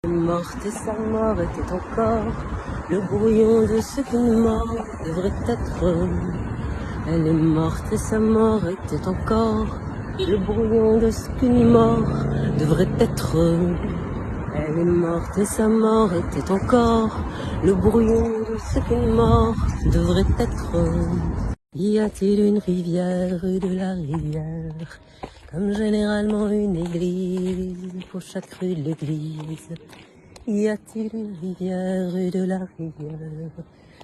Morte et sa mort était encore le brouillon de ce qu'une mort devrait être. Elle est morte et sa mort était encore le brouillon de ce qu'une mort devrait être. Elle est morte et sa mort était encore le brouillon de ce qu'une mort devrait être. Y a-t-il une rivière rue de la rivière, comme généralement une église pour chaque rue de l'église? Y a-t-il une rivière rue de la rivière,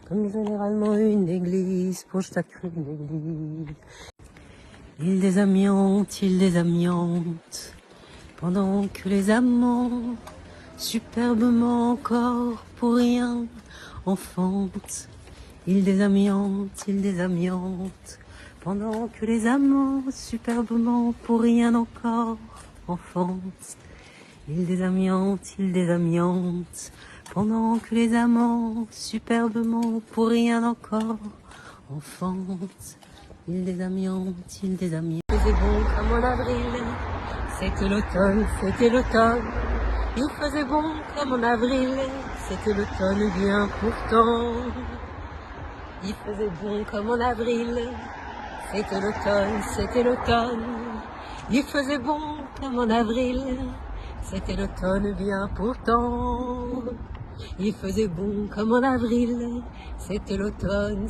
comme généralement une église pour chaque rue de l'église? Il désamiante, pendant que les amants, superbement encore pour rien, enfantent. Il désamiante, pendant que les amants, superbement pour rien encore, enfantent. Il désamiante, pendant que les amants, superbement pour rien encore, enfantent. Il désamiante. Faisait bon comme en avril, c'était l'automne. Il faisait bon comme en avril, c'était l'automne bien pourtant. Il faisait bon comme en avril, c'était l'automne. Il faisait bon comme en avril, c'était l'automne bien pourtant. Il faisait bon comme en avril, c'était l'automne.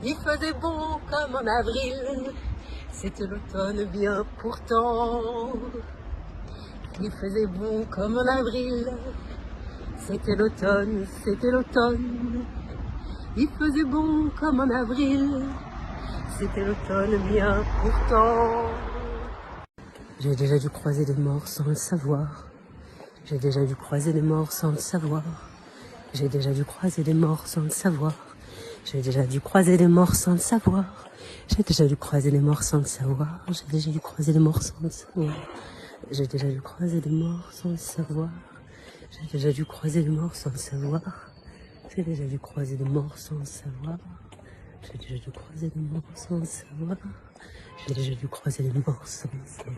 Il faisait bon comme en avril, c'était l'automne bien pourtant. Il faisait bon comme en avril, c'était l'automne. Il faisait bon comme en avril, c'était l'automne bien pourtant. J'ai déjà dû croiser des morts sans le savoir. J'ai déjà dû croiser des morts sans le savoir. J'ai déjà dû croiser des morts sans le savoir. J'ai déjà dû croiser des morts sans le savoir. J'ai déjà dû croiser des morts sans le savoir. J'ai déjà dû croiser des morts sans le savoir. J'ai déjà dû croiser des morts sans le savoir. J'ai déjà dû croiser des morts sans le savoir. J'ai déjà dû croiser des morts sans le savoir. J'ai déjà dû croiser des morts sans le savoir. J'ai déjà dû croiser des morts sans le savoir.